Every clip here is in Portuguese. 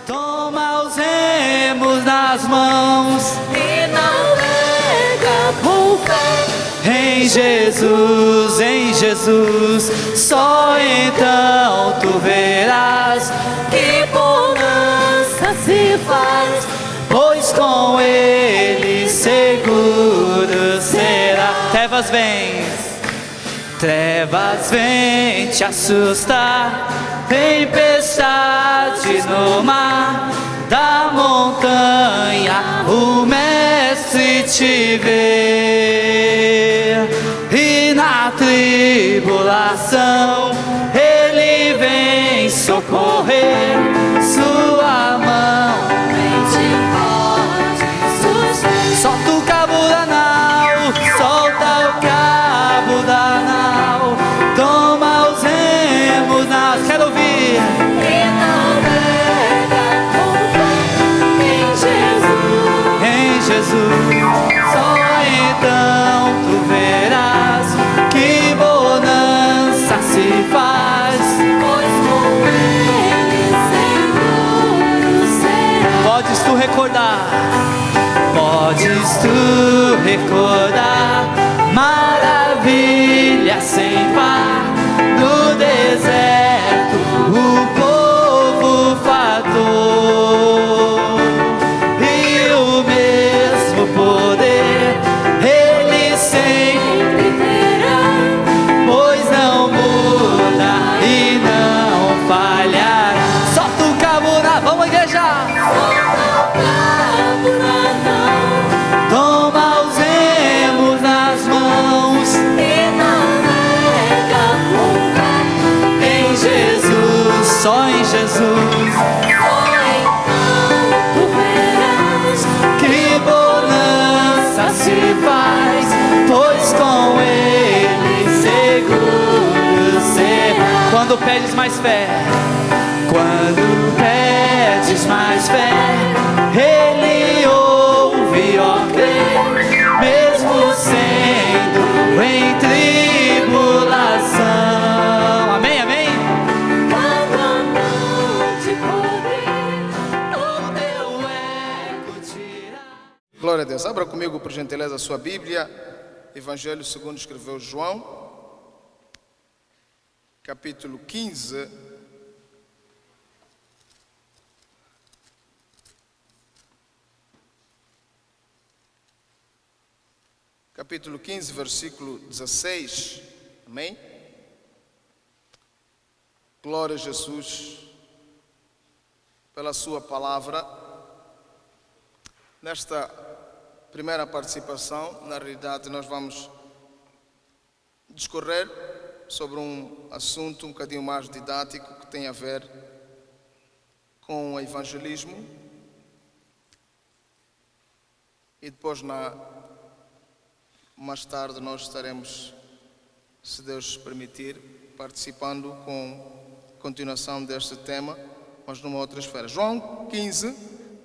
Toma os remos nas mãos e navega com fé. em Jesus, só então tu verás Que bonança se faz, pois com ele seguro será. Trevas vêm te assustar, tempestade no mar, da montanha o mestre te vê, e na tribulação ele vem socorrer, sua mão solta o cabo da nau, solta o cabo da nau, toma os remos nas... Quero ouvir. e navega com fé em Jesus, só então tu verás que bonança se faz, pois com ele seguro será. podes tu recordar, maravilha sem par, no deserto o povo fatou, e o mesmo poder ele sempre terá, pois não muda e não falhará. Solta o cabo na... Vamos igreja! Toma os remos nas mãos em Jesus, só em Jesus, que bonança se faz, pois com ele seguro será. Quando pedes mais fé, ele ouve, ó crer, mesmo sendo em tribulação. Amém, amém? Quando a noite cobrir, O teu eco tira. Glória a Deus. Abra comigo, por gentileza, a sua Bíblia. Evangelho segundo escreveu João, capítulo 15. Capítulo 15, versículo 16. Amém? Glória a Jesus pela sua palavra. Nesta primeira participação, na realidade, nós vamos discorrer sobre um assunto um bocadinho mais didático que tem a ver com o evangelismo. E depois, mais tarde, nós estaremos, se Deus permitir, participando com continuação deste tema, mas numa outra esfera. João 15,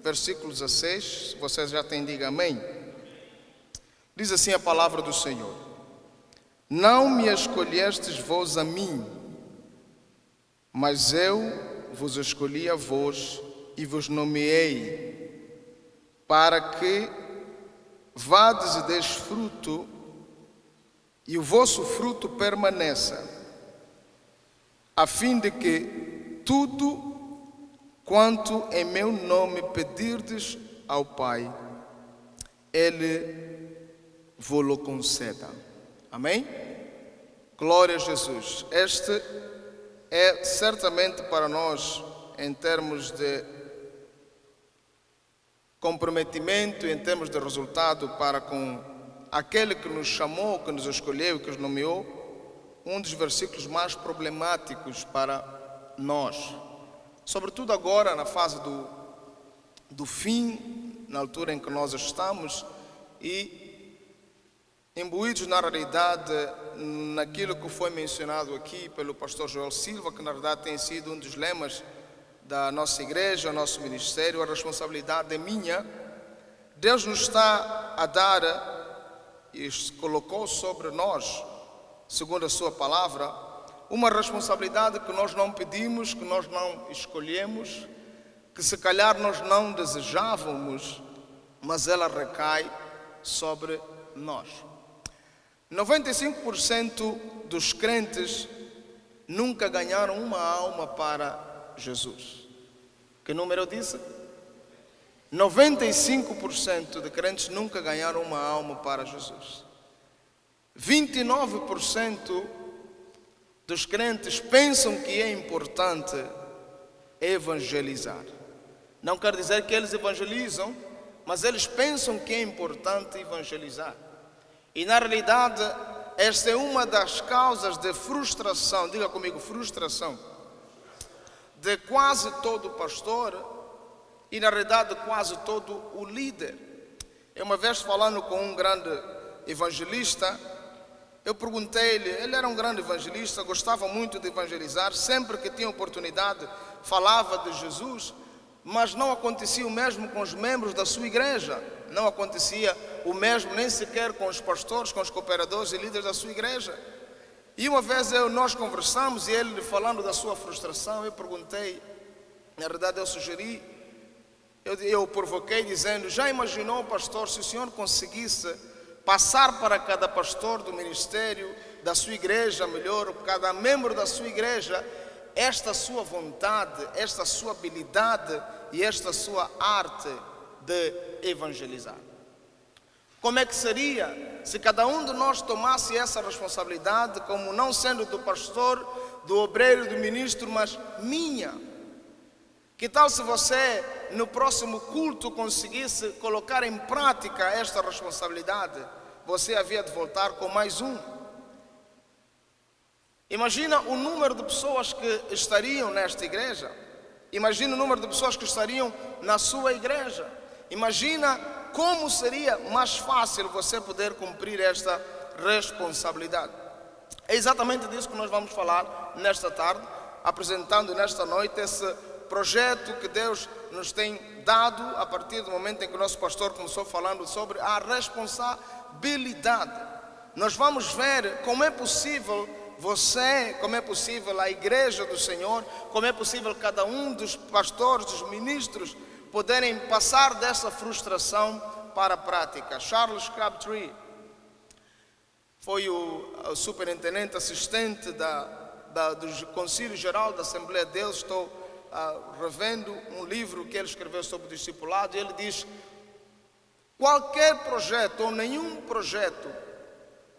versículo 16, se vocês já têm, diga amém. Diz assim a palavra do Senhor: não me escolhestes vós a mim, mas eu vos escolhi a vós e vos nomeei, para que vades e deis fruto, e o vosso fruto permaneça, a fim de que tudo quanto em meu nome pedirdes ao Pai, Ele vos-lo conceda. Amém? Glória a Jesus. Este é certamente para nós, em termos de comprometimento, em termos de resultado para com aquele que nos chamou, que nos escolheu, que nos nomeou, um dos versículos mais problemáticos para nós. Sobretudo agora, na fase do fim, na altura em que nós estamos, e imbuídos na realidade, naquilo que foi mencionado aqui pelo pastor Joel Silva, que na verdade tem sido um dos lemas da nossa igreja, o nosso ministério, a responsabilidade é minha. Deus nos está a dar e colocou sobre nós, segundo a sua palavra, uma responsabilidade que nós não pedimos, que nós não escolhemos, que se calhar nós não desejávamos, mas ela recai sobre nós. 95% dos crentes nunca ganharam uma alma para Jesus. Que número eu disse? 95% de crentes nunca ganharam uma alma para Jesus. 29% dos crentes pensam que é importante evangelizar. Não quer dizer que eles evangelizam, mas eles pensam que é importante evangelizar. E na realidade, esta é uma das causas de frustração, diga comigo, frustração, de quase todo pastor e na realidade quase todo o líder. Eu uma vez falando com um grande evangelista, eu perguntei-lhe, ele era um grande evangelista, gostava muito de evangelizar, sempre que tinha oportunidade falava de Jesus, mas não acontecia o mesmo com os membros da sua igreja, não acontecia o mesmo nem sequer com os pastores, com os cooperadores e líderes da sua igreja. E uma vez nós conversamos e ele falando da sua frustração, eu perguntei, na verdade eu sugeri, eu provoquei dizendo, já imaginou, pastor, se o senhor conseguisse passar para cada pastor do ministério, da sua igreja, melhor, cada membro da sua igreja, esta sua vontade, esta sua habilidade e esta sua arte de evangelizar? Como é que seria se cada um de nós tomasse essa responsabilidade, como não sendo do pastor, do obreiro, do ministro, mas minha? Que tal se você, no próximo culto, conseguisse colocar em prática esta responsabilidade? Você havia de voltar com mais um. Imagina o número de pessoas que estariam nesta igreja. Imagina o número de pessoas que estariam na sua igreja. Imagina como seria mais fácil você poder cumprir esta responsabilidade. É exatamente disso que nós vamos falar nesta tarde, apresentando nesta noite esse projeto que Deus nos tem dado a partir do momento em que o nosso pastor começou falando sobre a responsabilidade. Nós vamos ver como é possível você, como é possível a igreja do Senhor, como é possível cada um dos pastores, dos ministros poderem passar dessa frustração para a prática. Charles Crabtree foi o superintendente assistente do Concílio Geral da Assembleia de Deus. Estou revendo um livro que ele escreveu sobre o discipulado, e ele diz: qualquer projeto ou nenhum projeto,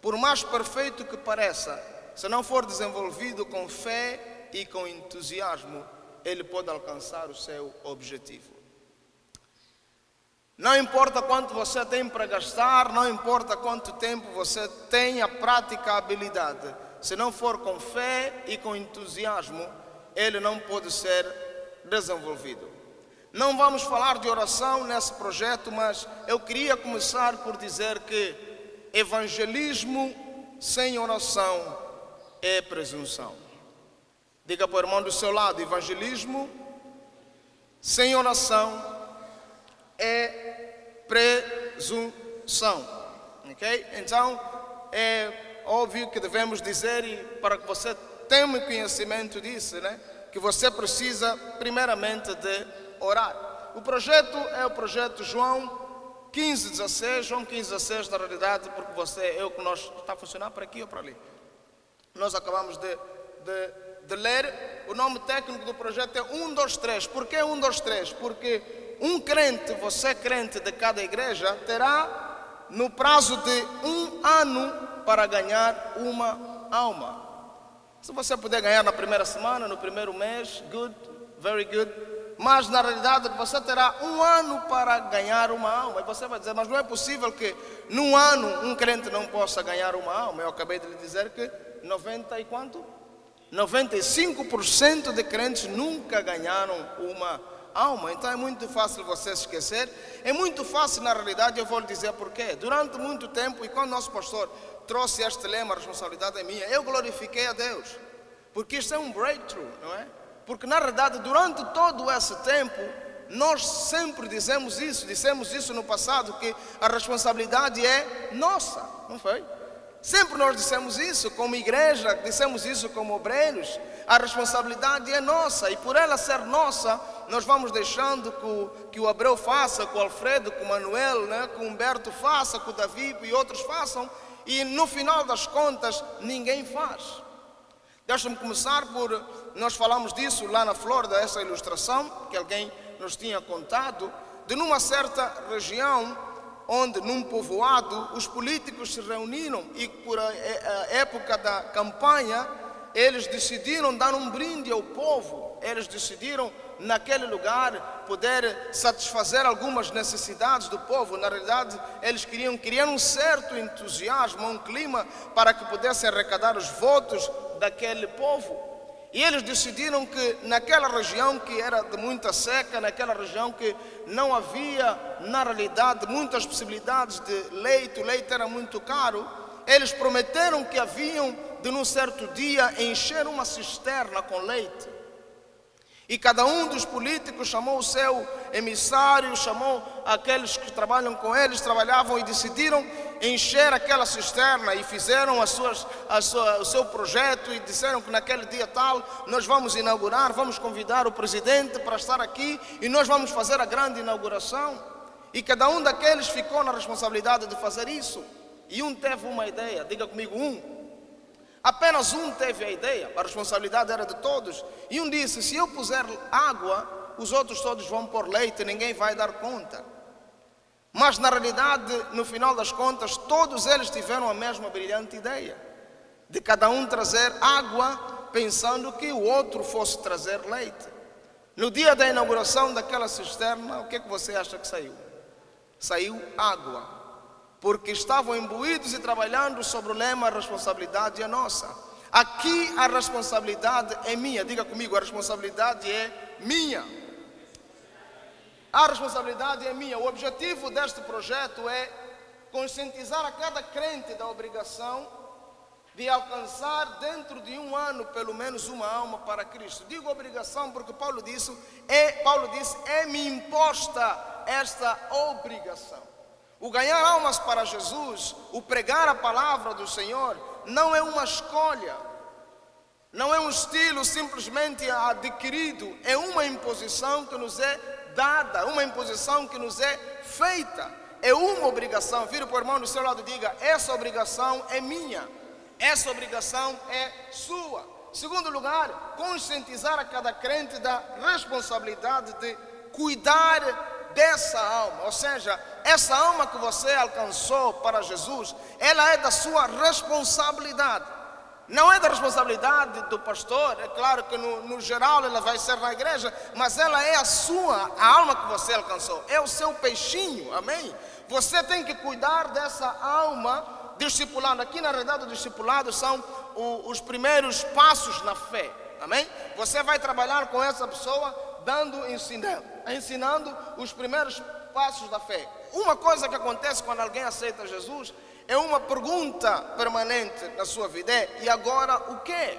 por mais perfeito que pareça, se não for desenvolvido com fé e com entusiasmo, ele pode alcançar o seu objetivo. Não importa quanto você tem para gastar, não importa quanto tempo você tem a prática, a habilidade, se não for com fé e com entusiasmo, ele não pode ser desenvolvido. Não vamos falar de oração nesse projeto, mas eu queria começar por dizer que evangelismo sem oração é presunção. Diga para o irmão do seu lado: evangelismo sem oração é presunção. Ok? Então é óbvio que devemos dizer, e para que você tenha conhecimento disso, né, que você precisa primeiramente de orar. O projeto é o projeto João 15,16. João 15,16, na realidade, porque que nós está a funcionar para aqui ou para ali. Nós acabamos de ler. O nome técnico do projeto é 123. Por que 123? Porque um crente, você crente de cada igreja, terá no prazo de 1 ano para ganhar uma alma. Se você puder ganhar na primeira semana, no primeiro mês, good, very good. Mas na realidade você terá 1 ano para ganhar uma alma. E você vai dizer: mas não é possível que num ano um crente não possa ganhar uma alma. Eu acabei de lhe dizer que 95% de crentes nunca ganharam uma alma. Então é muito fácil você se esquecer. É muito fácil, na realidade, eu vou lhe dizer porquê. Durante muito tempo, e quando nosso pastor trouxe este lema, a responsabilidade é minha, eu glorifiquei a Deus, porque isto é um breakthrough, não é? Porque na realidade, durante todo esse tempo, nós sempre dissemos isso no passado, que a responsabilidade é nossa, não foi? Sempre nós dissemos isso como igreja, dissemos isso como obreiros. A responsabilidade é nossa, e por ela ser nossa, nós vamos deixando que o Abreu faça, que o Alfredo, que o Manuel, né, que o Humberto faça, que o Davi e outros façam, e no final das contas ninguém faz. Deixa-me começar por, nós falamos disso lá na Flórida, essa ilustração que alguém nos tinha contado, de numa certa região, onde num povoado os políticos se reuniram e por a época da campanha, eles decidiram dar um brinde ao povo, eles decidiram naquele lugar poder satisfazer algumas necessidades do povo. Na realidade, eles queriam criar um certo entusiasmo, um clima para que pudessem arrecadar os votos daquele povo. E eles decidiram que naquela região que era de muita seca, naquela região que não havia, na realidade, muitas possibilidades de leite, o leite era muito caro, eles prometeram que haviam de num certo dia encher uma cisterna com leite. E cada um dos políticos chamou o seu emissário, chamou aqueles que trabalham com eles, trabalhavam e decidiram encher aquela cisterna e fizeram o seu projeto e disseram que naquele dia tal nós vamos inaugurar, vamos convidar o presidente para estar aqui e nós vamos fazer a grande inauguração. E cada um daqueles ficou na responsabilidade de fazer isso. E um teve uma ideia, diga comigo, um. Apenas um teve a ideia, a responsabilidade era de todos. E um disse, se eu puser água, os outros todos vão pôr leite, ninguém vai dar conta. Mas na realidade, no final das contas, todos eles tiveram a mesma brilhante ideia. De cada um trazer água, pensando que o outro fosse trazer leite. No dia da inauguração daquela cisterna, o que é que você acha que saiu? Saiu água. Porque estavam imbuídos e trabalhando sobre o lema, a responsabilidade é nossa. Aqui a responsabilidade é minha. Diga comigo, a responsabilidade é minha. A responsabilidade é minha. O objetivo deste projeto é conscientizar a cada crente da obrigação de alcançar dentro de um ano pelo menos uma alma para Cristo. Digo obrigação porque Paulo disse, é-me imposta esta obrigação. O ganhar almas para Jesus, o pregar a palavra do Senhor, não é uma escolha, não é um estilo simplesmente adquirido, é uma imposição que nos é dada, uma imposição que nos é feita, é uma obrigação. Vira para o irmão do seu lado e diga, essa obrigação é minha, essa obrigação é sua. Segundo lugar, conscientizar a cada crente da responsabilidade de cuidar dessa alma, ou seja, essa alma que você alcançou para Jesus, ela é da sua responsabilidade. Não é da responsabilidade do pastor, é claro que no geral ela vai ser na igreja, mas ela é a alma que você alcançou, é o seu peixinho, amém? Você tem que cuidar dessa alma discipulando. Aqui na realidade o discipulado são os primeiros passos na fé, amém? Você vai trabalhar com essa pessoa, ensinando os primeiros passos da fé. Uma coisa que acontece quando alguém aceita Jesus é uma pergunta permanente na sua vida, e agora o quê?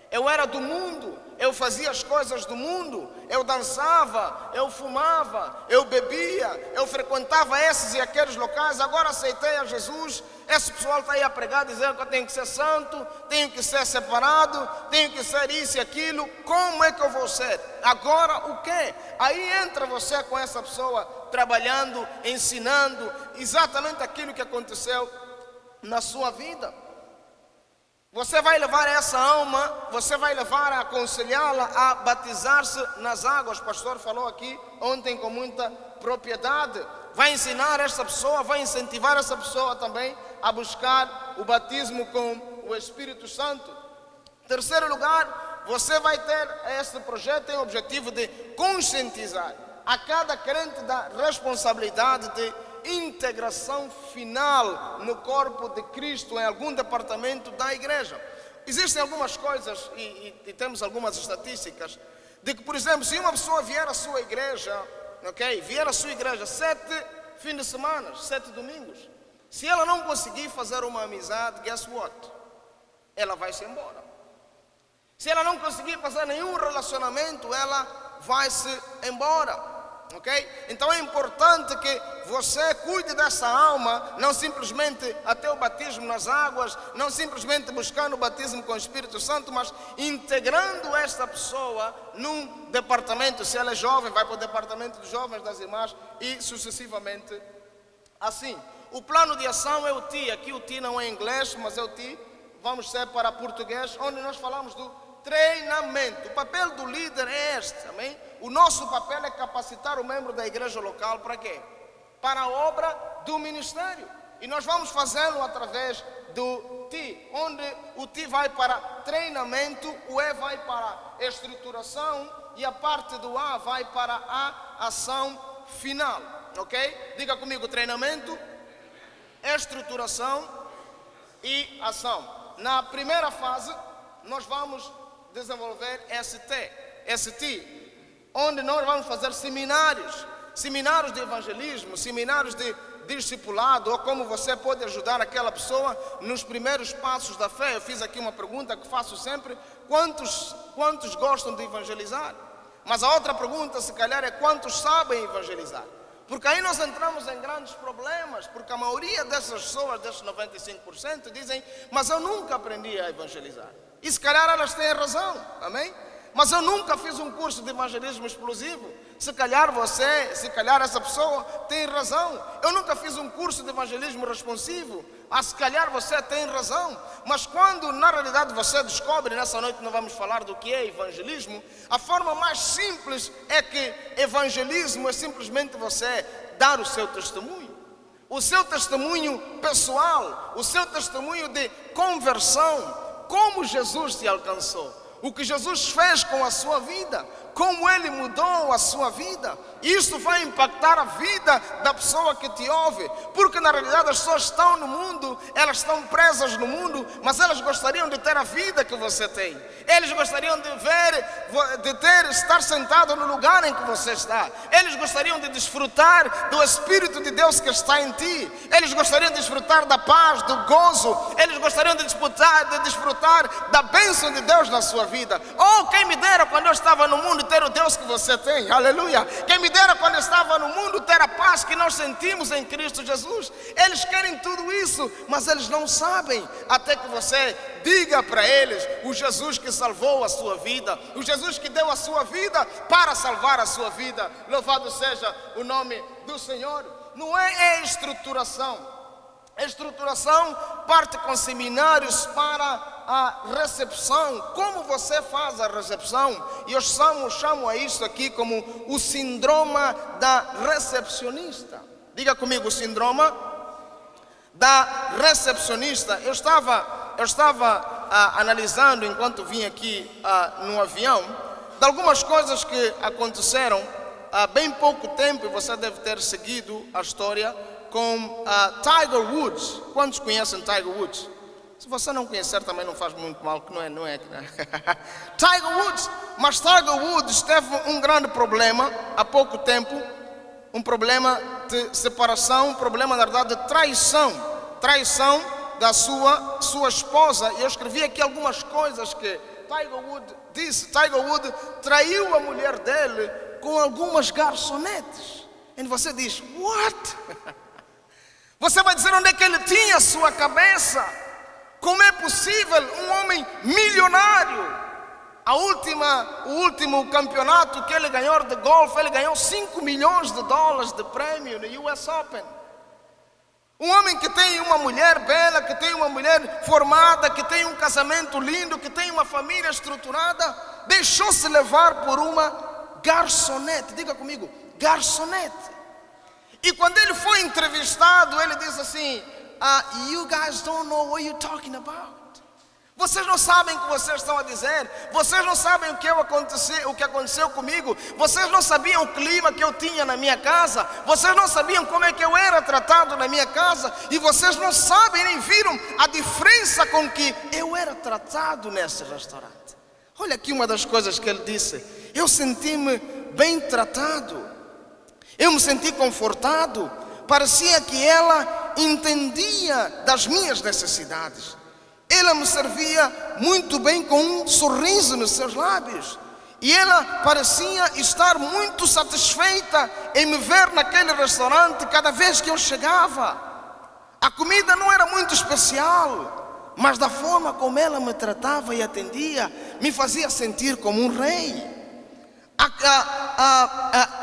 Eu era do mundo, eu fazia as coisas do mundo, eu dançava, eu fumava, eu bebia, eu frequentava esses e aqueles locais, agora aceitei a Jesus. Esse pessoal está aí a pregar, dizendo que eu tenho que ser santo, tenho que ser separado, tenho que ser isso e aquilo. Como é que eu vou ser? Agora o quê? Aí entra você com essa pessoa, trabalhando, ensinando exatamente aquilo que aconteceu na sua vida. Você vai levar essa alma, você vai levar a aconselhá-la a batizar-se nas águas. O pastor falou aqui ontem com muita propriedade. Vai ensinar esta pessoa, vai incentivar essa pessoa também a buscar o batismo com o Espírito Santo. Terceiro lugar, você vai ter, este projeto tem o objetivo de conscientizar a cada crente da responsabilidade de integração final no corpo de Cristo em algum departamento da igreja. Existem algumas coisas e temos algumas estatísticas de que, por exemplo, se uma pessoa vier à sua igreja, vier à sua igreja 7 fins de semana, 7 domingos, se ela não conseguir fazer uma amizade, guess what? Ela vai se embora. Se ela não conseguir fazer nenhum relacionamento, ela vai se embora. ok? Então é importante que você cuide dessa alma, não simplesmente até o batismo nas águas, não simplesmente buscando o batismo com o Espírito Santo, mas integrando esta pessoa num departamento. Se ela é jovem, vai para o departamento de jovens das irmãs e sucessivamente assim. O plano de ação é o TI. Aqui o TI não é inglês, mas é o TI. Vamos ser para português, onde nós falamos do treinamento. O papel do líder é este, amém? O nosso papel é capacitar o membro da igreja local para quê? Para a obra do ministério. E nós vamos fazê-lo através do TI, onde o TI vai para treinamento, o E vai para estruturação e a parte do A vai para a ação final, ok? Diga comigo: treinamento, estruturação e ação. Na primeira fase, nós vamos desenvolver ST, onde nós vamos fazer seminários de evangelismo, seminários de discipulado, ou como você pode ajudar aquela pessoa nos primeiros passos da fé. Eu fiz aqui uma pergunta que faço sempre: quantos gostam de evangelizar? Mas a outra pergunta, se calhar, é: quantos sabem evangelizar? Porque aí nós entramos em grandes problemas, porque a maioria dessas pessoas, desses 95%, dizem: mas eu nunca aprendi a evangelizar. E se calhar elas têm razão, amém? Mas eu nunca fiz um curso de evangelismo explosivo. Se calhar essa pessoa tem razão. Eu nunca fiz um curso de evangelismo responsivo. Se calhar você tem razão. Mas quando na realidade você descobre, nessa noite não vamos falar do que é evangelismo, a forma mais simples é que evangelismo é simplesmente você dar o seu testemunho. O seu testemunho pessoal, o seu testemunho de conversão, como Jesus te alcançou. O que Jesus fez com a sua vida, como Ele mudou a sua vida. Isso vai impactar a vida da pessoa que te ouve. Porque na realidade as pessoas estão no mundo, elas estão presas no mundo, mas elas gostariam de ter a vida que você tem. Eles gostariam de estar sentado no lugar em que você está. Eles gostariam de desfrutar do Espírito de Deus que está em ti. Eles gostariam de desfrutar da paz, do gozo. Eles gostariam de desfrutar da bênção de Deus na sua vida. Oh, quem me dera quando eu estava no mundo ter o Deus que você tem, aleluia. Quem me dera quando eu estava no mundo ter a paz que nós sentimos em Cristo Jesus. Eles querem tudo isso, mas eles não sabem, até que você diga para eles o Jesus que salvou a sua vida, o Jesus que deu a sua vida para salvar a sua vida. Louvado seja o nome do Senhor. Não é estruturação. A estruturação parte com seminários para a recepção. Como você faz a recepção? E eu chamo a isso aqui como o síndrome da recepcionista. Diga comigo: o síndrome da recepcionista. Eu estava analisando enquanto vim aqui no avião de algumas coisas que aconteceram há bem pouco tempo, e você deve ter seguido a história com Tiger Woods. Quantos conhecem Tiger Woods? Se você não conhecer também não faz muito mal, que não é. Tiger Woods. Mas Tiger Woods teve um grande problema há pouco tempo, um problema de separação, um problema na verdade de traição da sua esposa. E eu escrevi aqui algumas coisas que Tiger Woods disse. Tiger Woods traiu a mulher dele com algumas garçonetes. E você diz: what? Você vai dizer onde é que ele tinha a sua cabeça? Como é possível um homem milionário? O último campeonato que ele ganhou de golfe, ele ganhou $5 milhões de prêmio no US Open. Um homem que tem uma mulher bela, que tem uma mulher formada, que tem um casamento lindo, que tem uma família estruturada, deixou-se levar por uma garçonete. Diga comigo: garçonete. E quando ele foi entrevistado, ele disse assim: you guys don't know what you're talking about. Vocês não sabem o que vocês estão a dizer. Vocês não sabem o que aconteceu comigo. Vocês não sabiam o clima que eu tinha na minha casa. Vocês não sabiam como é que eu era tratado na minha casa. E vocês não sabem nem viram a diferença com que eu era tratado nesse restaurante. Olha aqui uma das coisas que ele disse: eu senti-me bem tratado. Eu me senti confortado. Parecia que ela entendia das minhas necessidades. Ela me servia muito bem com um sorriso nos seus lábios. E ela parecia estar muito satisfeita em me ver naquele restaurante cada vez que eu chegava. A comida não era muito especial, mas da forma como ela me tratava e atendia, me fazia sentir como um rei.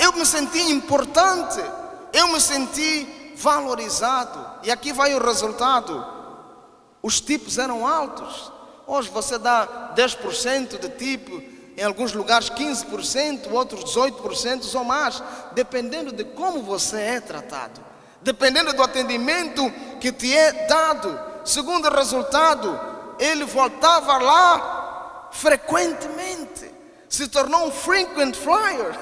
Eu me senti importante, eu me senti valorizado. E aqui vai o resultado: os tipos eram altos. Hoje você dá 10% de tipo, em alguns lugares 15%, outros 18% ou mais, dependendo de como você é tratado, dependendo do atendimento que te é dado. Segundo resultado, ele voltava lá frequentemente. Se tornou um frequent flyer,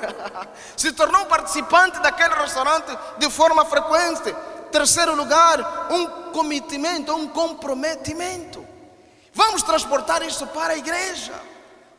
se tornou um participante daquele restaurante de forma frequente. Terceiro lugar, um comitimento, um comprometimento. Vamos transportar isso para a igreja.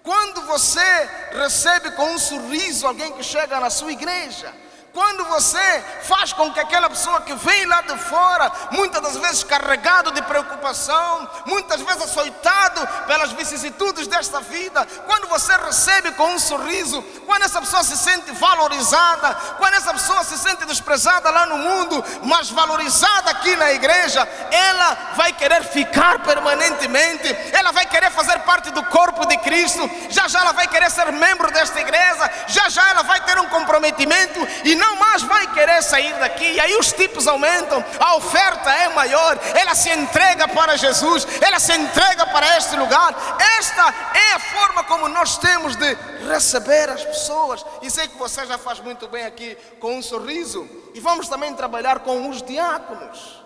Quando você recebe com um sorriso alguém que chega na sua igreja, quando você faz com que aquela pessoa que vem lá de fora, muitas das vezes carregado de preocupação, muitas vezes açoitado pelas vicissitudes desta vida, quando você recebe com um sorriso, quando essa pessoa se sente valorizada, quando essa pessoa se sente desprezada lá no mundo, mas valorizada aqui na igreja, ela vai querer ficar permanentemente, ela vai querer fazer parte do corpo de Cristo, já já ela vai querer ser membro desta igreja, já já ela vai ter um comprometimento e não mais vai querer sair daqui. E aí os tipos aumentam, a oferta é maior, ela se entrega para Jesus, ela se entrega para este lugar. Esta é a forma como nós temos de receber as pessoas. E sei que você já faz muito bem aqui com um sorriso. E vamos também trabalhar com os diáconos.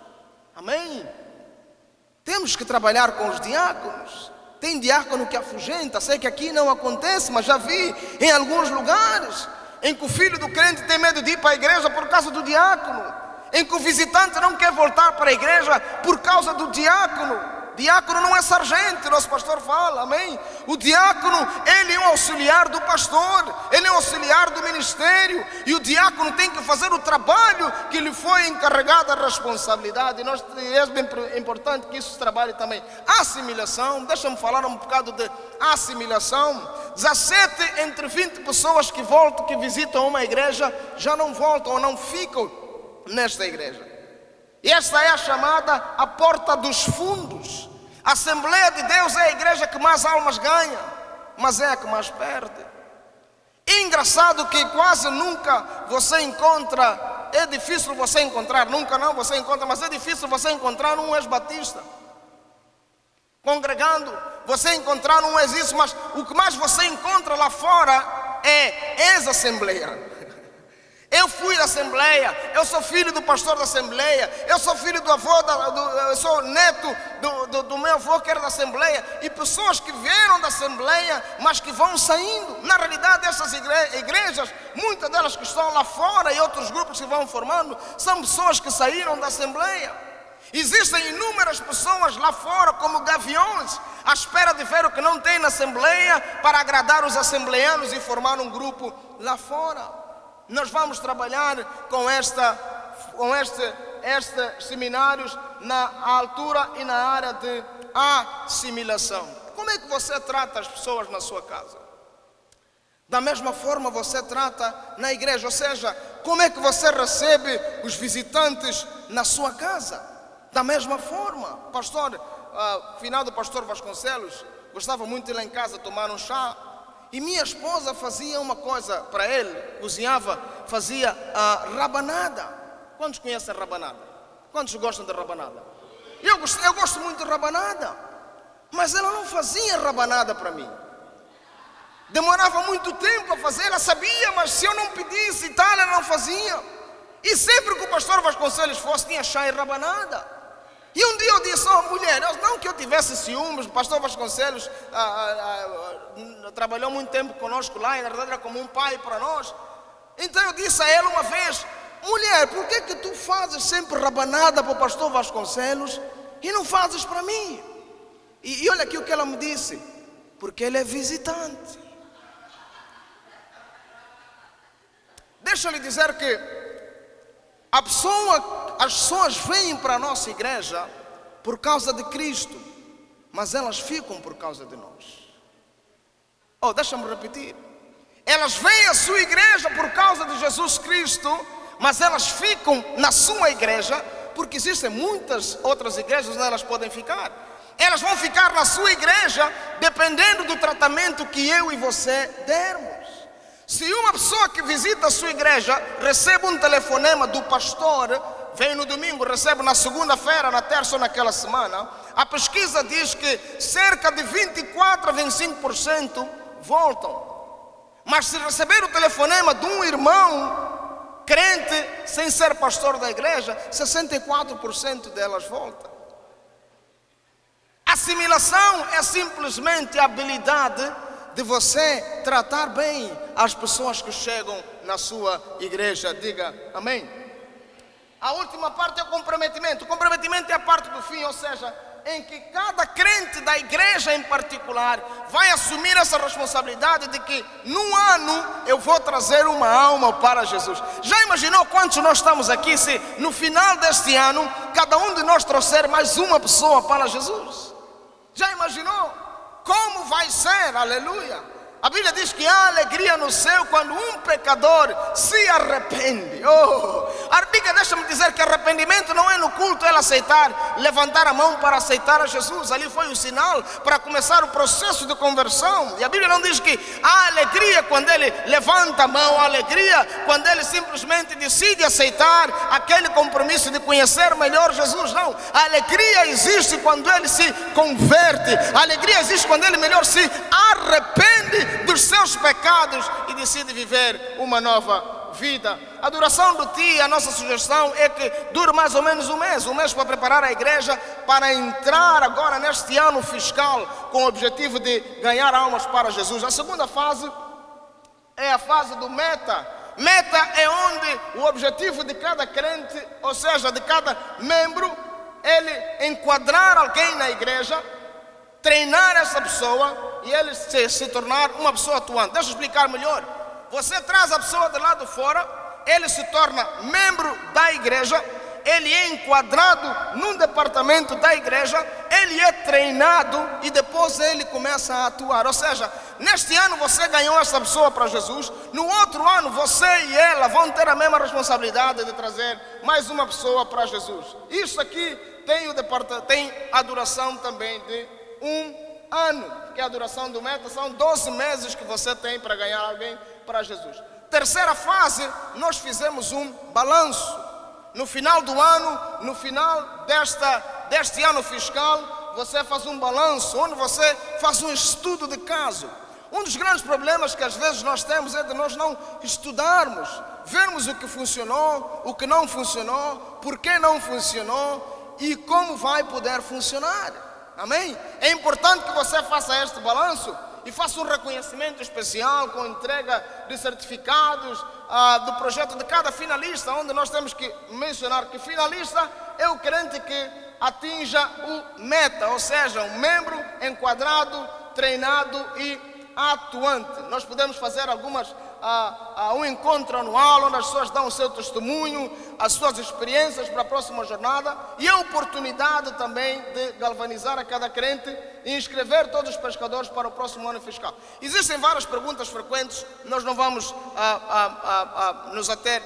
Amém? Temos que trabalhar com os diáconos. Tem diácono que afugenta, sei que aqui não acontece, mas já vi em alguns lugares em que o filho do crente tem medo de ir para a igreja por causa do diácono, em que o visitante não quer voltar para a igreja por causa do diácono. Diácono não é sargento, nosso pastor fala, amém? O diácono, ele é um auxiliar do pastor, ele é um auxiliar do ministério, e o diácono tem que fazer o trabalho que lhe foi encarregada a responsabilidade. E é bem importante que isso se trabalhe também. Assimilação, deixa-me falar um bocado de assimilação. 17 entre 20 pessoas que voltam, que visitam uma igreja, já não voltam ou não ficam nesta igreja. E esta é a chamada a porta dos fundos. A Assembleia de Deus é a igreja que mais almas ganha, mas é a que mais perde. E engraçado que quase nunca você encontra, é difícil você encontrar, nunca não você encontra, mas é difícil você encontrar um ex-batista congregando, você encontrar um ex-isso, mas o que mais você encontra lá fora é ex-assembleia. Eu fui da Assembleia, eu sou filho do pastor da Assembleia, eu sou filho do avô, eu sou neto do meu avô que era da Assembleia. E pessoas que vieram da Assembleia, mas que vão saindo. Na realidade, essas igrejas, muitas delas que estão lá fora e outros grupos que vão formando, são pessoas que saíram da Assembleia. Existem inúmeras pessoas lá fora como gaviões, à espera de ver o que não tem na Assembleia, para agradar os assembleanos e formar um grupo lá fora. Nós vamos trabalhar com estes seminários na altura e na área de assimilação. Como é que você trata as pessoas na sua casa? Da mesma forma você trata na igreja, ou seja, como é que você recebe os visitantes na sua casa? Da mesma forma. Pastor, final do pastor Vasconcelos, gostava muito de ir lá em casa tomar um chá. E minha esposa fazia uma coisa para ele, cozinhava, fazia rabanada. Quantos conhecem rabanada? Quantos gostam de rabanada? Eu gosto muito de rabanada, mas ela não fazia rabanada para mim. Demorava muito tempo a fazer, ela sabia, mas se eu não pedisse e tal, ela não fazia. E sempre que o pastor Vasconcelos fosse, tinha chá e rabanada. E um dia eu disse, mulher, não que eu tivesse ciúmes, o pastor Vasconcelos trabalhou muito tempo conosco lá, e na verdade era como um pai para nós. Então eu disse a ela uma vez, mulher, por que tu fazes sempre rabanada para o pastor Vasconcelos e não fazes para mim? E olha aqui o que ela me disse, porque ele é visitante. Deixa eu lhe dizer que as pessoas vêm para a nossa igreja por causa de Cristo, mas elas ficam por causa de nós. Deixa-me repetir. Elas vêm à sua igreja por causa de Jesus Cristo, mas elas ficam na sua igreja porque existem muitas outras igrejas onde elas podem ficar. Elas vão ficar na sua igreja dependendo do tratamento que eu e você dermos. Se uma pessoa que visita a sua igreja recebe um telefonema do pastor, vem no domingo, recebe na segunda-feira, na terça ou naquela semana, a pesquisa diz que cerca de 24 a 25% voltam. Mas se receber o telefonema de um irmão crente, sem ser pastor da igreja, 64% delas voltam. Assimilação é simplesmente a habilidade de você tratar bem as pessoas que chegam na sua igreja. Diga amém. A última parte é o comprometimento. O comprometimento é a parte do fim, ou seja, em que cada crente da igreja em particular vai assumir essa responsabilidade de que num ano eu vou trazer uma alma para Jesus. Já imaginou quantos nós estamos aqui se no final deste ano cada um de nós trouxer mais uma pessoa para Jesus? Já imaginou como vai ser? Aleluia! A Bíblia diz que há alegria no céu quando um pecador se arrepende. A Bíblia deixa-me dizer que arrependimento não é no culto ele aceitar, levantar a mão para aceitar a Jesus. Ali foi o sinal para começar o processo de conversão. E a Bíblia não diz que há alegria quando ele levanta a mão, há alegria quando ele simplesmente decide aceitar aquele compromisso de conhecer melhor Jesus. Não, a alegria existe quando ele se converte. A alegria existe quando ele melhor se arrepende dos seus pecados e decide viver uma nova vida. A duração do dia, a nossa sugestão é que dure mais ou menos um mês para preparar a igreja para entrar agora neste ano fiscal com o objetivo de ganhar almas para Jesus. A segunda fase é a fase do meta. Meta é onde o objetivo de cada crente, ou seja, de cada membro, ele enquadrar alguém na igreja, treinar essa pessoa e ele se tornar uma pessoa atuante. Deixa eu explicar melhor. Você traz a pessoa de lá de fora, ele se torna membro da igreja, ele é enquadrado num departamento da igreja, ele é treinado e depois ele começa a atuar. Ou seja, neste ano você ganhou essa pessoa para Jesus, no outro ano você e ela vão ter a mesma responsabilidade de trazer mais uma pessoa para Jesus. Isso aqui tem a duração também de um ano, que é a duração do meta, são 12 meses que você tem para ganhar alguém para Jesus. Terceira fase, nós fizemos um balanço. No final do ano, no final deste ano fiscal, você faz um balanço, onde você faz um estudo de caso. Um dos grandes problemas que às vezes nós temos é de nós não estudarmos, vermos o que funcionou, o que não funcionou, por que não funcionou e como vai poder funcionar. Amém? É importante que você faça este balanço e faça um reconhecimento especial com entrega de certificados do projeto de cada finalista, onde nós temos que mencionar que finalista é o crente que atinja o meta, ou seja, um membro enquadrado, treinado e atuante. Nós podemos fazer um encontro anual onde as pessoas dão o seu testemunho, as suas experiências para a próxima jornada e a oportunidade também de galvanizar a cada crente e inscrever todos os pescadores para o próximo ano fiscal. Existem várias perguntas frequentes, nós não vamos nos ater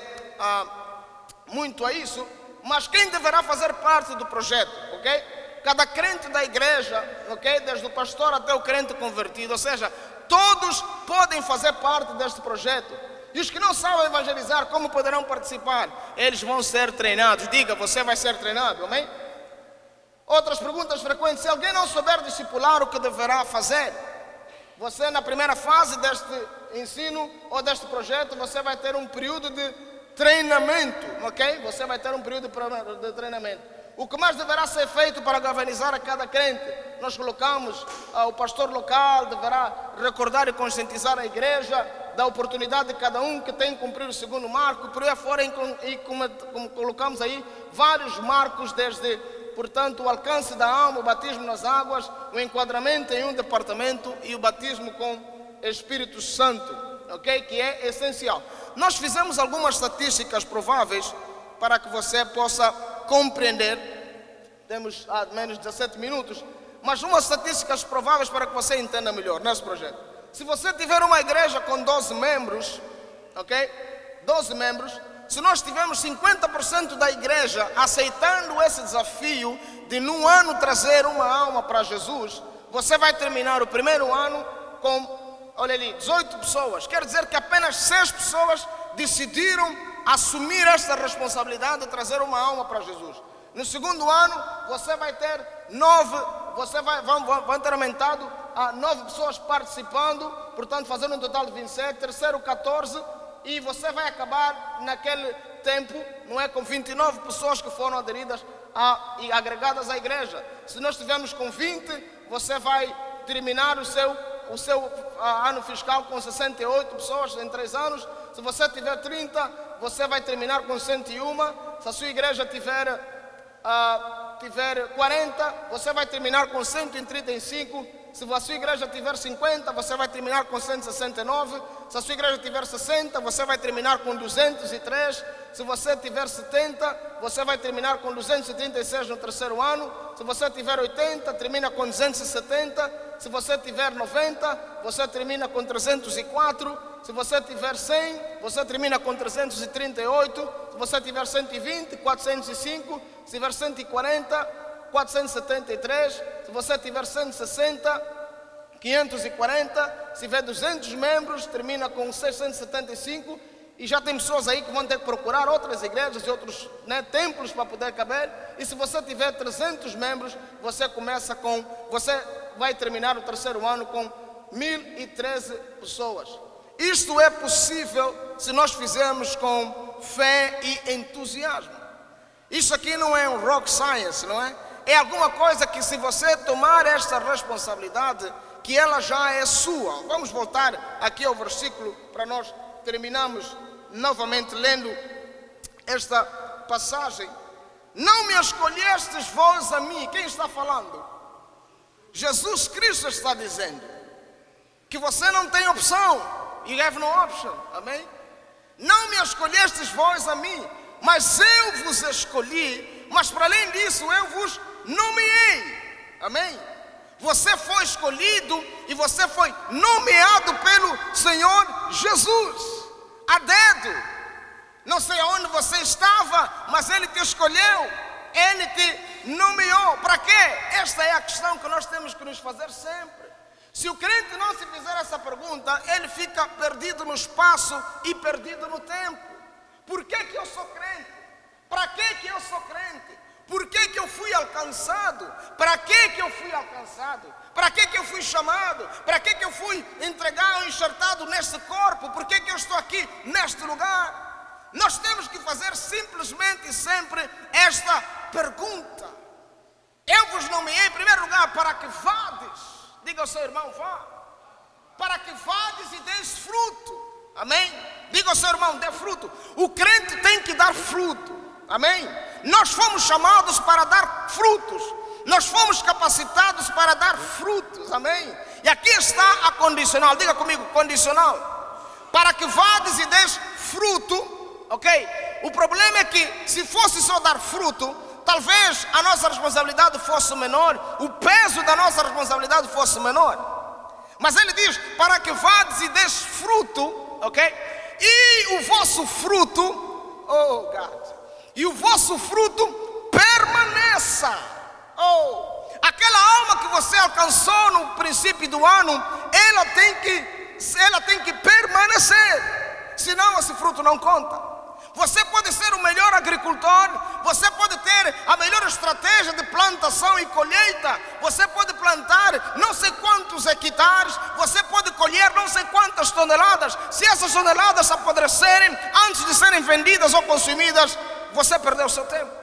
muito a isso, mas quem deverá fazer parte do projeto, ok? Cada crente da igreja, ok? Desde o pastor até o crente convertido, ou seja, todos podem fazer parte deste projeto. E os que não sabem evangelizar, como poderão participar? Eles vão ser treinados. Diga, você vai ser treinado, amém? Outras perguntas frequentes. Se alguém não souber discipular, o que deverá fazer? Você na primeira fase deste ensino ou deste projeto, você vai ter um período de treinamento, ok? Você vai ter um período de treinamento. O que mais deverá ser feito para galvanizar a cada crente? Nós colocamos, o pastor local deverá recordar e conscientizar a igreja da oportunidade de cada um que tem que cumprir o segundo marco, por aí afora, e como colocamos aí, vários marcos desde, portanto, o alcance da alma, o batismo nas águas, o enquadramento em um departamento e o batismo com Espírito Santo, ok? Que é essencial. Nós fizemos algumas estatísticas prováveis para que você possa compreender. Temos menos de 17 minutos, mas umas estatísticas prováveis para que você entenda melhor nesse projeto. Se você tiver uma igreja com 12 membros, ok? 12 membros, se nós tivermos 50% da igreja aceitando esse desafio de num ano trazer uma alma para Jesus, você vai terminar o primeiro ano com, olha ali, 18 pessoas. Quer dizer que apenas 6 pessoas decidiram assumir esta responsabilidade de trazer uma alma para Jesus. No segundo ano, você vai ter 9, vão ter aumentado a 9 pessoas participando, portanto fazendo um total de 27, terceiro 14, e você vai acabar naquele tempo, não é, com 29 pessoas que foram aderidas e agregadas à igreja. Se nós estivermos com 20, você vai terminar o seu ano fiscal com 68 pessoas em 3 anos. Se você tiver 30, você vai terminar com 101. Se a sua igreja tiver 40, você vai terminar com 135. Se a sua igreja tiver 50, você vai terminar com 169. Se a sua igreja tiver 60, você vai terminar com 203. Se você tiver 70, você vai terminar com 236 no terceiro ano. Se você tiver 80, termina com 270. Se você tiver 90, você termina com 304. Se você tiver 100, você termina com 338. Se você tiver 120, 405. Se tiver 140, 473. Se você tiver 160, 540. Se tiver 200 membros, termina com 675. E já tem pessoas aí que vão ter que procurar outras igrejas e outros templos para poder caber. E se você tiver 300 membros, você vai terminar o terceiro ano com 1013 pessoas. Isto é possível se nós fizermos com fé e entusiasmo. Isso aqui não é um rock science, não é? É alguma coisa que, se você tomar esta responsabilidade, que ela já é sua. Vamos voltar aqui ao versículo para nós terminarmos novamente lendo esta passagem. Não me escolhestes vós a mim. Quem está falando? Jesus Cristo está dizendo que você não tem opção. You have no option. Amém? Não me escolhestes vós a mim, mas eu vos escolhi. Mas para além disso, eu vos nomeei. Amém? Você foi escolhido e você foi nomeado pelo Senhor Jesus. A dedo. Não sei aonde você estava, mas Ele te escolheu. Ele te nomeou. Para quê? Esta é a questão que nós temos que nos fazer sempre. Se o crente não se fizer essa pergunta, ele fica perdido no espaço e perdido no tempo. Por que eu sou crente? Para que eu sou crente? Por que eu fui alcançado? Para que eu fui alcançado? Para que eu fui chamado? Para que eu fui entregado, enxertado neste corpo? Por que eu estou aqui neste lugar? Nós temos que fazer simplesmente e sempre esta pergunta. Eu vos nomeei em primeiro lugar para que vades. Diga ao seu irmão, vá. Para que vades e deis fruto. Amém? Diga ao seu irmão, dê fruto. O crente tem que dar fruto. Amém? Nós fomos chamados para dar frutos. Nós fomos capacitados para dar frutos. Amém? E aqui está a condicional. Diga comigo, condicional. Para que vades e deis fruto. Ok? O problema é que, se fosse só dar fruto, talvez a nossa responsabilidade fosse menor, o peso da nossa responsabilidade fosse menor. Mas ele diz, para que vades e des fruto, ok? E o vosso fruto, oh God, e o vosso fruto permaneça. Oh, aquela alma que você alcançou no princípio do ano, ela tem que permanecer, senão esse fruto não conta. Você pode ser o melhor agricultor, você pode ter a melhor estratégia de plantação e colheita, você pode plantar não sei quantos hectares, você pode colher não sei quantas toneladas. Se essas toneladas apodrecerem antes de serem vendidas ou consumidas, você perdeu o seu tempo.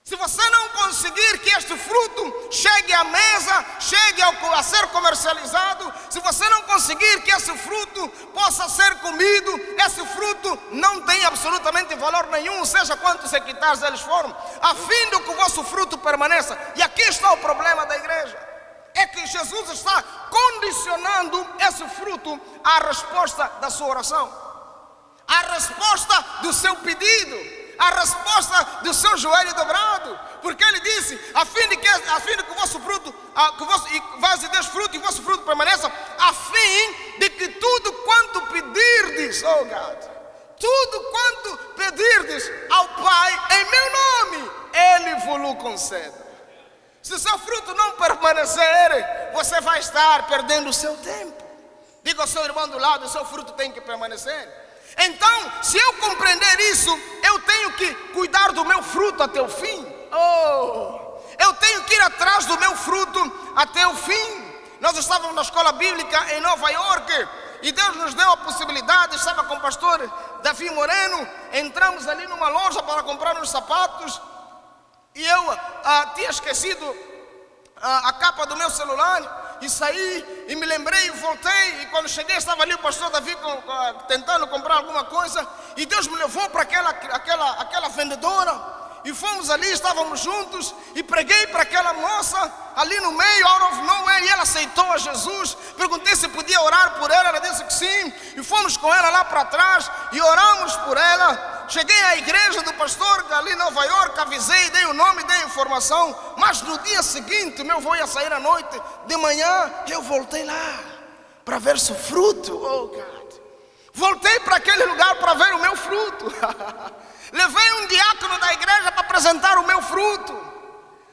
Se você não conseguir que este fruto chegue à mesa, chegue a ser comercializado, se você não conseguir que esse fruto possa ser comido, esse fruto não tem absolutamente valor nenhum, seja quantos hectares eles foram, a fim de que o vosso fruto permaneça. E aqui está o problema da igreja. É que Jesus está condicionando esse fruto à resposta da sua oração, à resposta do seu pedido, a resposta do seu joelho dobrado, porque ele disse, a fim de que o vosso fruto, e vós e deis fruto, e vosso fruto permaneça, a fim de que tudo quanto pedirdes, oh God, tudo quanto pedirdes ao Pai em meu nome, Ele vos concede. Se o seu fruto não permanecer, você vai estar perdendo o seu tempo. Diga ao seu irmão do lado, o seu fruto tem que permanecer. Então, se eu compreender isso, eu tenho que cuidar do meu fruto até o fim. Eu tenho que ir atrás do meu fruto até o fim. Nós estávamos na escola bíblica em Nova York e Deus nos deu a possibilidade, estava com o pastor Davi Moreno, entramos ali numa loja para comprar uns sapatos e eu tinha esquecido a capa do meu celular e saí e me lembrei e voltei, e quando cheguei estava ali o pastor Davi tentando comprar alguma coisa e Deus me levou para aquela vendedora. E fomos ali, estávamos juntos, e preguei para aquela moça ali no meio, out of nowhere, e ela aceitou a Jesus. Perguntei se podia orar por ela, ela disse que sim. E fomos com ela lá para trás e oramos por ela. Cheguei à igreja do pastor ali em Nova York, avisei, dei o nome, dei a informação. Mas no dia seguinte, meu avô ia sair à noite, de manhã eu voltei lá para ver seu fruto. Oh God, voltei para aquele lugar para ver o meu fruto. Levei um diácono da igreja para apresentar o meu fruto.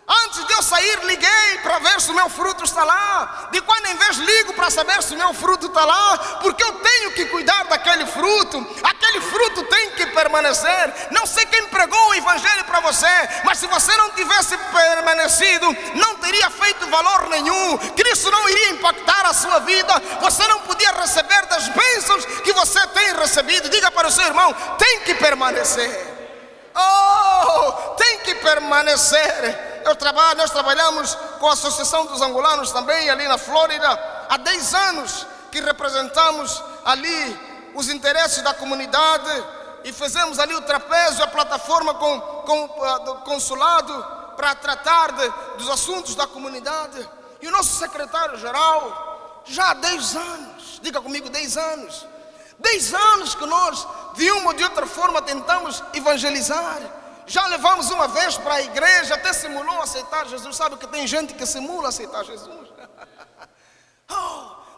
Antes de eu sair, liguei para ver se o meu fruto está lá. De quando em vez ligo para saber se o meu fruto está lá, porque eu tenho que cuidar daquele fruto. Aquele fruto tem que permanecer. Não sei quem pregou o evangelho para você, mas se você não tivesse permanecido, não teria feito valor nenhum. Cristo não iria impactar a sua vida. Você não podia receber das bênçãos que você tem recebido. Diga para o seu irmão, tem que permanecer. Tem que permanecer. Nós trabalhamos com a Associação dos Angolanos também ali na Flórida. Há 10 anos que representamos ali os interesses da comunidade e fizemos ali o trapézio, a plataforma do consulado para tratar dos assuntos da comunidade. E o nosso secretário-geral, já há 10 anos, diga comigo, 10 anos. 10 anos que nós, de uma ou de outra forma, tentamos evangelizar. Já levamos uma vez para a igreja, até simulou aceitar Jesus. Sabe que tem gente que simula aceitar Jesus?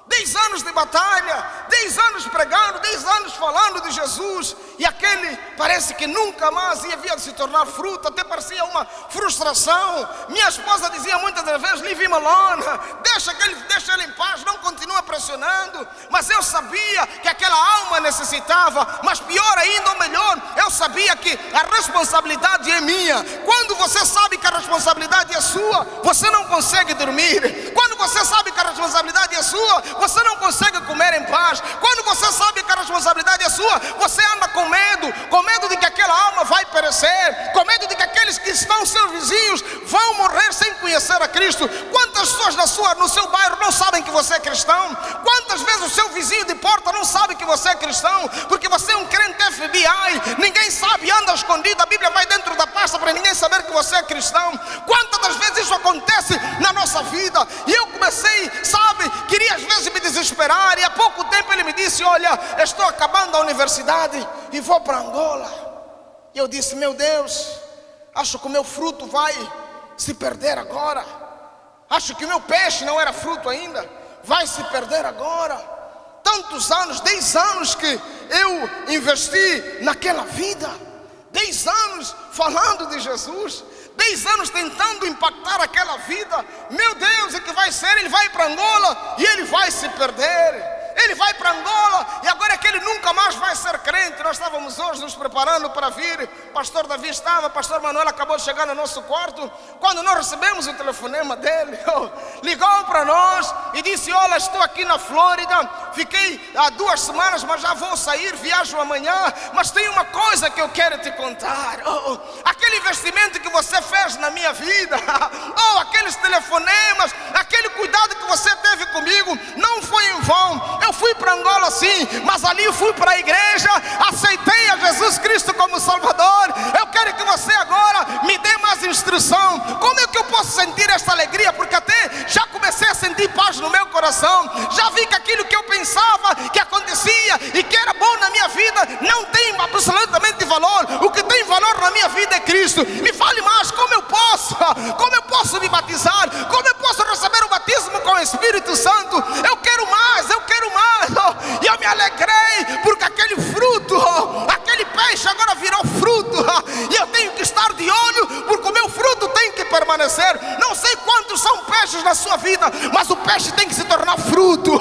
10 anos de batalha, 10 anos pregando, 10 anos falando de Jesus. E aquele parece que nunca mais ia se tornar fruto. Até parecia uma frustração. Minha esposa dizia muitas vezes, leave him alone, deixa ele em paz, não continua pressionando. Mas eu sabia que aquela alma necessitava. Mas pior ainda, ou melhor, eu sabia que a responsabilidade é minha. Quando você sabe que a responsabilidade é sua, você não consegue dormir. Quando você sabe que a responsabilidade é sua, você não consegue comer em paz. Quando você sabe que a responsabilidade é sua, você anda com medo de que aquela alma vai perecer, com medo de que aqueles que estão seus vizinhos vão morrer sem conhecer a Cristo. Quantas pessoas no seu bairro não sabem que você é cristão? Quantas vezes o seu vizinho de porta não sabe que você é cristão? Porque você é um crente FBI, ninguém sabe, anda escondido, a Bíblia vai dentro da pasta para ninguém saber que você é cristão. Quantas das vezes isso acontece na nossa vida? E eu comecei, queria às vezes me desesperar, e há pouco tempo ele me disse, olha, estou acabando a universidade e vou para Angola. E eu disse, meu Deus, acho que o meu fruto vai se perder agora. Acho que o meu peixe não era fruto ainda, vai se perder agora. Tantos anos, 10 anos que eu investi naquela vida, 10 anos falando de Jesus, 10 anos tentando impactar aquela vida. Meu Deus, o que vai ser? Ele vai para Angola e ele vai se perder. Ele vai para Angola e agora é que ele nunca mais vai ser crente. Nós estávamos hoje nos preparando para vir. Pastor Davi estava, pastor Manuel acabou de chegar no nosso quarto. Quando nós recebemos o telefonema dele, ligou para nós e disse, olha, estou aqui na Flórida, fiquei há 2 semanas, mas já vou sair, viajo amanhã, mas tem uma coisa que eu quero te contar. Aquele investimento que você fez na minha vida, aqueles telefonemas, aquele cuidado que você teve comigo, não foi em vão. Eu fui para Angola sim, mas ali eu fui para a igreja, aceitei a Jesus Cristo como Salvador. Eu quero que você agora me dê mais instrução. Como é que eu posso sentir esta alegria? Porque até já comecei a sentir paz no meu coração. Já vi que aquilo que eu pensava que acontecia e que era bom na minha vida não tem absolutamente valor. O que tem valor na minha vida é Cristo. Me fale mais, como eu posso Como eu posso me batizar? Como eu posso receber o batismo com o Espírito Santo? Eu quero mais, eu quero mais. E eu me alegrei, porque aquele fruto, aquele peixe agora virou fruto. E eu tenho que estar de olho, porque o meu fruto tem que permanecer. Não sei quantos são peixes na sua vida, mas o peixe tem que se tornar fruto.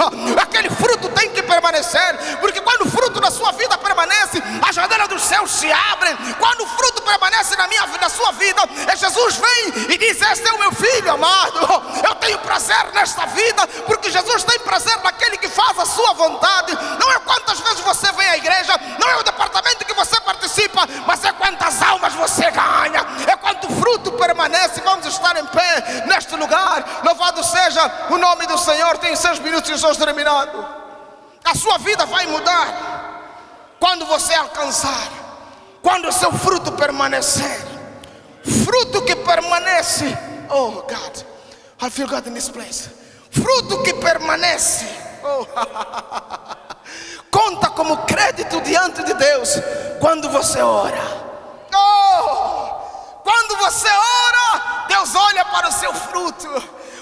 Aquele fruto tem que permanecer, porque quando o fruto na sua vida permanece, a janela dos céus se abrem. Quando o fruto permanece na sua vida, Jesus vem e diz: este é o meu filho amado. Eu tenho prazer nesta vida, porque Jesus tem prazer naquele que faz a sua vontade. Não é quantas vezes você vem à igreja, não é o departamento que você participa, mas é quantas almas você ganha, é quanto fruto permanece. Vamos estar em pé neste lugar. Louvado seja o nome do Senhor. Tem 6 minutos e estou terminado. A sua vida vai mudar quando você alcançar, quando o seu fruto permanecer. Fruto que permanece. Oh God, I feel God in this place. Fruto que permanece. Oh. Conta como crédito diante de Deus quando você ora. Oh, quando você ora, Deus olha para o seu fruto.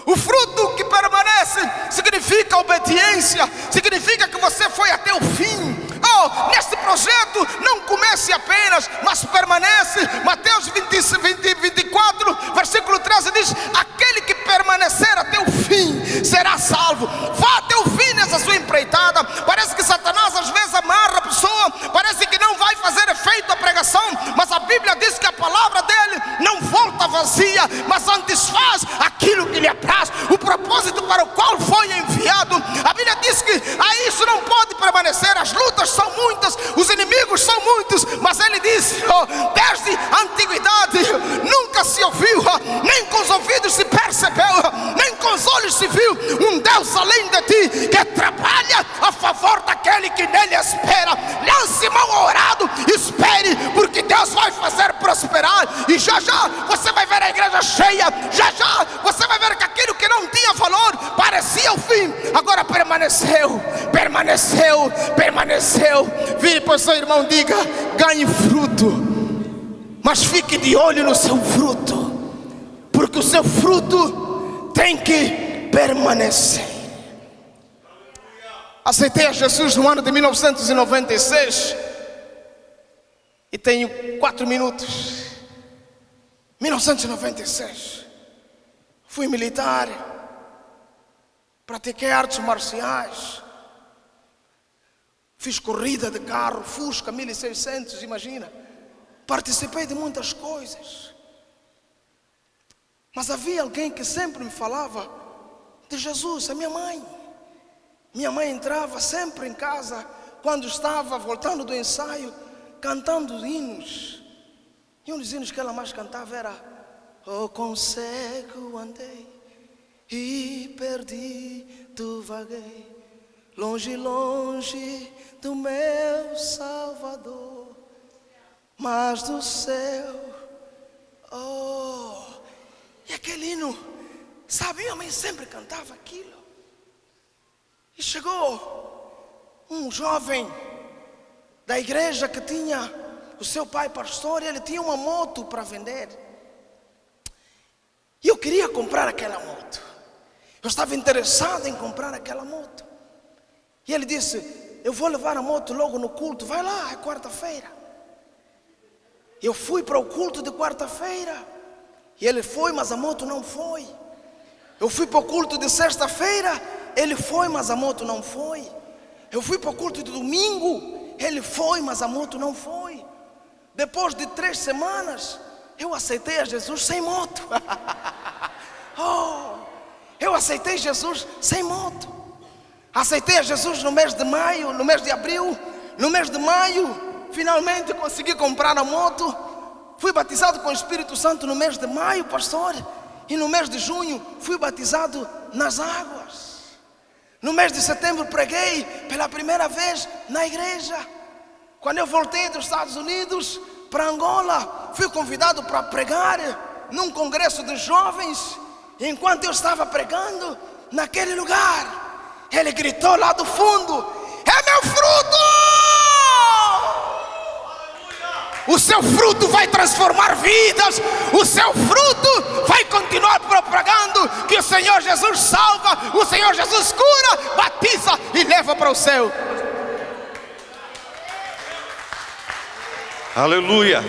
O fruto que permanece significa obediência, significa que você foi até o fim. Oh, neste projeto não comece apenas, mas permanece. Mateus 24, versículo 13 diz: aquele que permanecer até o fim será salvo. Vá até o fim nessa sua empreitada. Parece que Satanás às vezes amarra a pessoa, parece que não vai fazer efeito a pregação, mas a Bíblia diz que a palavra dele não volta vazia, mas antes faz aquilo que lhe apraz, o propósito para o qual foi enviado. A Bíblia diz que isso não pode permanecer. As lutas são muitas, os inimigos são muitos, mas ele diz: desde a antiguidade nunca se ouviu, nem com os ouvidos se percebeu, nem com os olhos se viu um Deus além de ti, que trabalha a favor daquele que nele espera. Lance mão ao orado, espere, porque Deus vai fazer prosperar. E já já você vai ver a igreja cheia. Já já você vai ver que aquilo que não tinha valor parecia o fim, agora permaneceu, permaneceu, permaneceu. Vire para o seu irmão, diga: ganhe fruto, mas fique de olho no seu fruto, porque o seu fruto tem que permanecer. Aceitei a Jesus no ano de 1996 e tenho 4 minutos. 1996, fui militar, pratiquei artes marciais, fiz corrida de carro, Fusca 1600, imagina. Participei de muitas coisas, mas havia alguém que sempre me falava de Jesus, a minha mãe. Minha mãe entrava sempre em casa, quando estava voltando do ensaio, cantando hinos. E um dos hinos que ela mais cantava era: oh, com cego andei e perdido vaguei, longe, longe do meu Salvador, mas do céu. Oh, e aquele hino, sabe, minha mãe sempre cantava aquilo. E chegou um jovem da igreja que tinha o seu pai pastor, e ele tinha uma moto para vender. E eu queria comprar aquela moto. Eu estava interessado em comprar aquela moto. E ele disse: eu vou levar a moto logo no culto, vai lá, é quarta-feira. Eu fui para o culto de quarta-feira, e ele foi, mas a moto não foi. Eu fui para o culto de sexta-feira, ele foi, mas a moto não foi. Eu fui para o culto de domingo, ele foi, mas a moto não foi. Depois de 3 semanas, eu aceitei a Jesus sem moto. Oh, eu aceitei Jesus sem moto. Aceitei a Jesus no mês de maio, no mês de abril. No mês de maio, finalmente consegui comprar a moto. Fui batizado com o Espírito Santo no mês de maio, pastor. E no mês de junho, fui batizado nas águas. No mês de setembro, preguei pela primeira vez na igreja. Quando eu voltei dos Estados Unidos para Angola, fui convidado para pregar num congresso de jovens. E enquanto eu estava pregando naquele lugar, ele gritou lá do fundo: é meu fruto! o seu fruto vai transformar vidas, o seu fruto vai continuar propagando que o Senhor Jesus salva, o Senhor Jesus cura, batiza e leva para o céu. Aleluia.